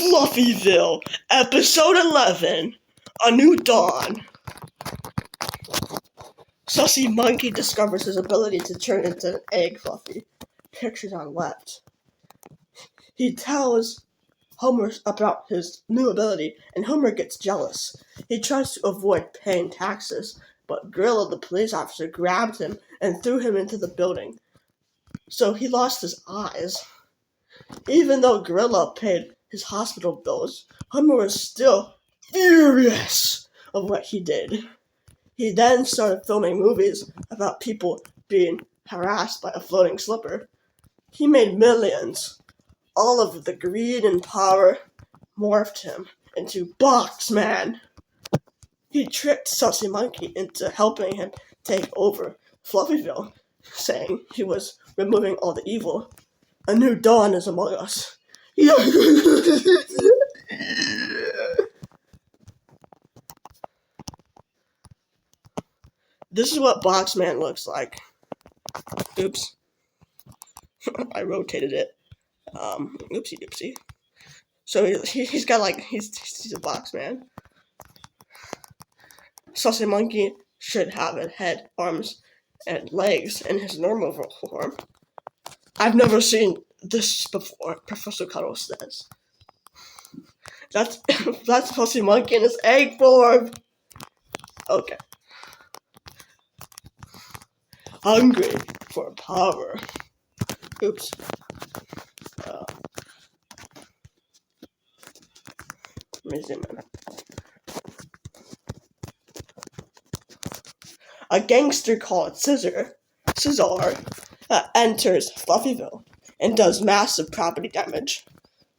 Fluffyville, Episode 11, A New Dawn. Sussy Monkey discovers his ability to turn into an egg Fluffy. Pictures on left. He tells Homer about his new ability, and Homer gets jealous. He tries to avoid paying taxes, but Gorilla, the police officer, grabbed him and threw him into the building. So he lost his eyes. Even though Gorilla paid his hospital bills, Homer was still furious of what he did. He then started filming movies about people being harassed by a floating slipper. He made millions. All of the greed and power morphed him into Boxman. He tricked Sussy Monkey into helping him take over Fluffyville, saying he was removing all the evil. A new dawn is among us. This is what Boxman looks like. Oops. I rotated it. Oopsie doopsie. So he's got like, he's a Boxman. Sussy Monkey should have a head, arms, and legs in his normal form. I've never seen this before, Professor Cuddle says. That's Sussy Monkey in his egg form. Okay. Hungry for power. Oops. Let me zoom in. A gangster called Scissor enters Fluffyville and does massive property damage.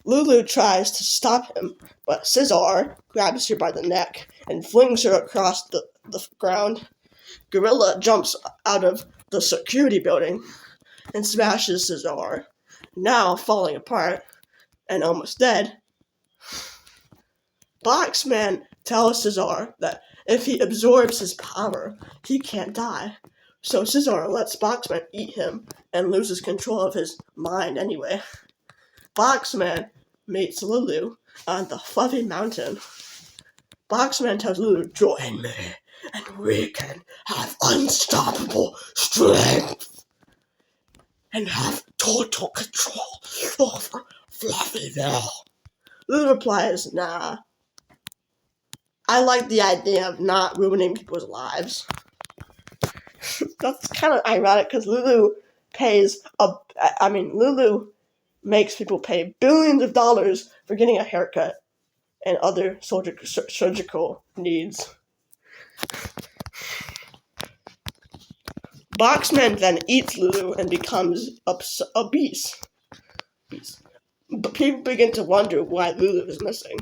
Lulu tries to stop him, but Scissor grabs her by the neck and flings her across the ground. Gorilla jumps out of the security building and smashes Scissor, now falling apart and almost dead. Boxman tells Scissor that if he absorbs his power, he can't die. So Scissor lets Boxman eat him and loses control of his mind anyway. Boxman meets Lulu on the Fluffy Mountain. Boxman tells Lulu, "Join me, and we can have unstoppable strength and have total control over Fluffyville." Lulu replies, "Nah. I like the idea of not ruining people's lives." That's kind of ironic because Lulu makes people pay billions of dollars for getting a haircut and other surgical needs. Boxman then eats Lulu and becomes obese. But people begin to wonder why Lulu is missing.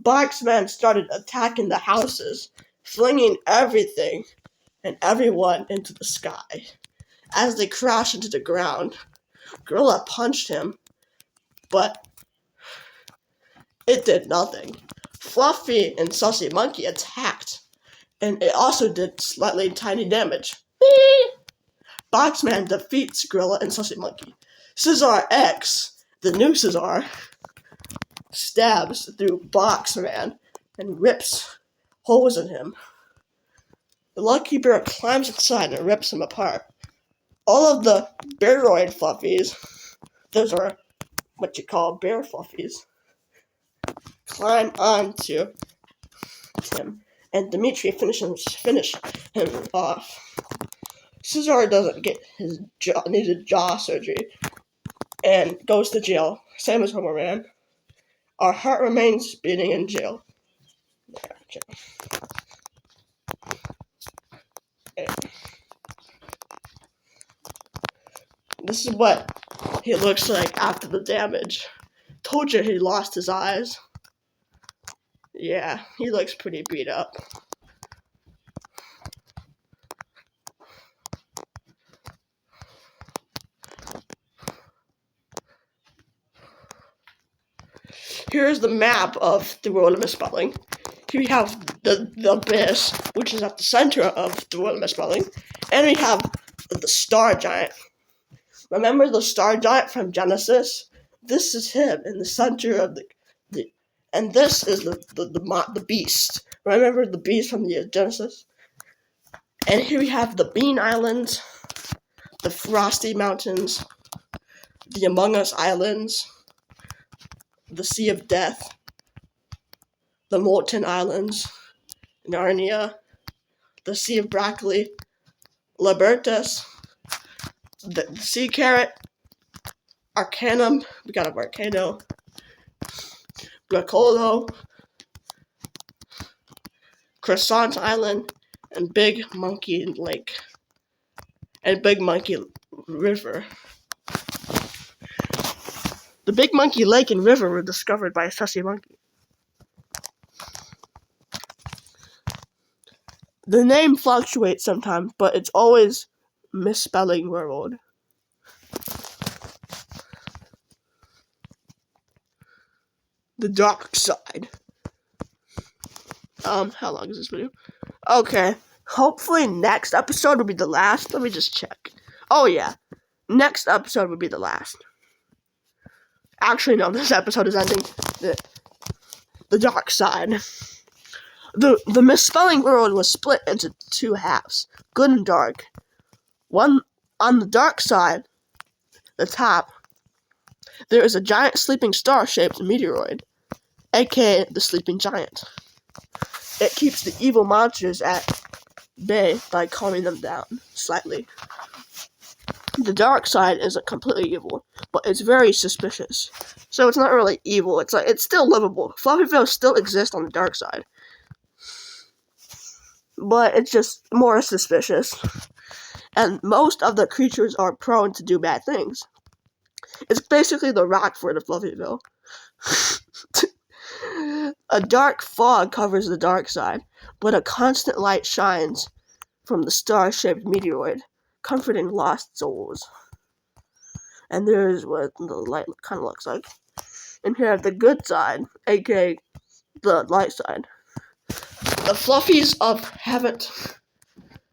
Boxman started attacking the houses, flinging everything and everyone into the sky. As they crashed into the ground, Gorilla punched him, but it did nothing. Fluffy and Sussy Monkey attacked, and it also did slightly tiny damage. Boxman defeats Gorilla and Sussy Monkey. Scissor X, the new Scissor, stabs through Boxman and rips holes in him. The Lucky Bear climbs inside and rips him apart. All of the Bearoid Fluffies, those are what you call bear Fluffies, climb onto him, and Dimitri finish him off. Scissor doesn't get his needed jaw surgery and goes to jail, same as Homer ran. Our heart remains beating in jail. This is what he looks like after the damage. Told you he lost his eyes. Yeah, he looks pretty beat up. Here's the map of the world of misspelling. Here we have the abyss, which is at the center of the world of misspelling, and we have the star giant. Remember the star giant from Genesis? This is him in the center of the and this is the beast. Remember the beast from the Genesis? And here we have the Bean Islands, the Frosty Mountains, the Among Us Islands, the Sea of Death, the Molten Islands, Narnia, the Sea of Broccoli, Libertas, the Sea Carrot, Arcanum, we got a volcano, Bracolo, Croissant Island, and Big Monkey Lake, and Big Monkey River. The Big Monkey Lake and River were discovered by a sussy monkey. The name fluctuates sometimes, but it's always misspelling world. The dark side. How long is this video? Okay. Hopefully next episode will be the last. Let me just check. Oh yeah. Next episode will be the last. Actually, no, this episode is ending. The dark side. The misspelling world was split into two halves, good and dark. One on the dark side, the top, there is a giant sleeping star-shaped meteoroid, aka the sleeping giant. It keeps the evil monsters at bay by calming them down slightly. The dark side isn't completely evil, but it's very suspicious. So it's not really evil. It's still livable. Fluffyville still exists on the dark side, but it's just more suspicious. And most of the creatures are prone to do bad things. It's basically the Rockford of Fluffyville. A dark fog covers the dark side, but a constant light shines from the star-shaped meteoroid, comforting lost souls. And there's what the light kind of looks like. And here the good side, aka the light side. The Fluffies haven't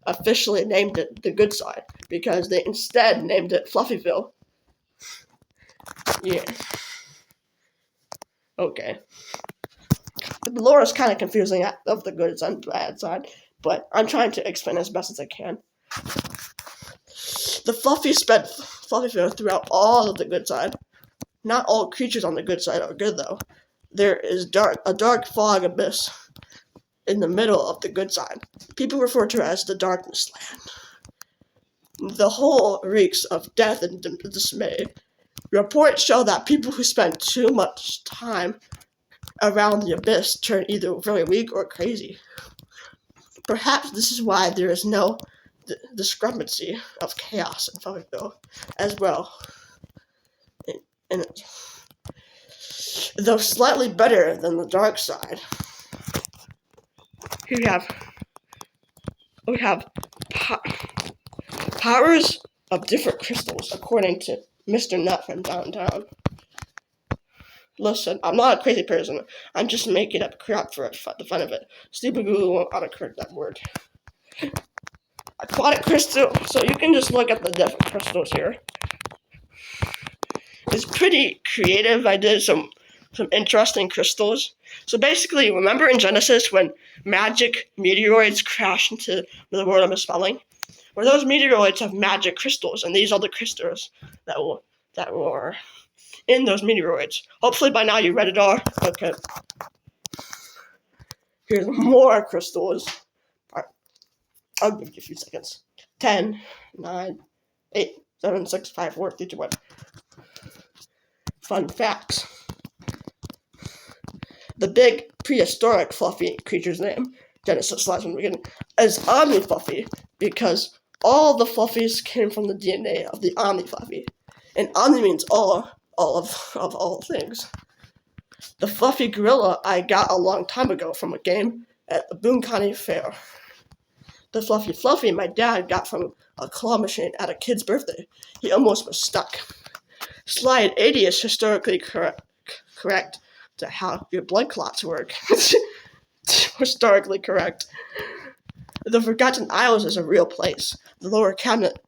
officially named it the good side, because they instead named it Fluffyville. Yeah. Okay. The lore is kind of confusing of the good and bad side, but I'm trying to explain as best as I can. The Fluffies spread Fluffyville throughout all of the good side. Not all creatures on the good side are good, though. There is a dark fog abyss in the middle of the good side. People refer to it as the Darkness Land. The whole reeks of death and dismay. Reports show that people who spend too much time around the abyss turn either very weak or crazy. Perhaps this is why there is no discrepancy of chaos in Fluffyville as well. And though slightly better than the dark side. Here we have powers of different crystals, according to Mr. Nut from downtown. Listen, I'm not a crazy person. I'm just making up crap for the fun of it. Stupid Google won't autocorrect that word. Aquatic crystal. So you can just look at the different crystals here. It's pretty creative. I did some interesting crystals. So basically, remember in Genesis when magic meteoroids crash into the world of misspelling? Well, those meteoroids have magic crystals, and these are the crystals that were in those meteoroids. Hopefully by now you read it all. Okay. Here's more crystals. Alright. I'll give you a few seconds. 10, 9, 8, 7, 6, 5, 4, 3, 2, 1. Fun facts. The big prehistoric fluffy creature's name, Genesis last one beginning, is Omni Fluffy because all the fluffies came from the DNA of the Omni Fluffy. And Omni means all of all things. The fluffy gorilla I got a long time ago from a game at the Boone County Fair. The fluffy my dad got from a claw machine at a kid's birthday. He almost was stuck. Slide 80 is historically correct to how your blood clots work. Historically correct. The Forgotten Isles is a real place. The lower cabinet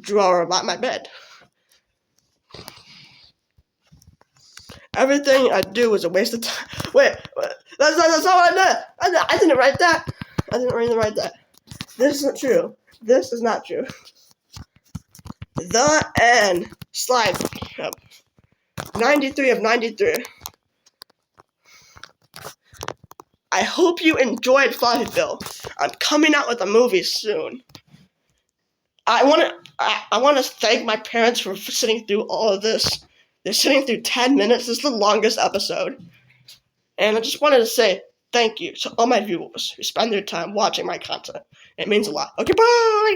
drawer by my bed. Everything I do is a waste of time. Wait, that's not what I did. I didn't write that. I didn't really write that. This isn't true. This is not true. The end. Slide. 93 of 93. I hope you enjoyed Fluffyville. I'm coming out with a movie soon. I want to thank my parents for sitting through all of this. They're sitting through 10 minutes. This is the longest episode. And I just wanted to say thank you to all my viewers who spend their time watching my content. It means a lot. Okay, bye!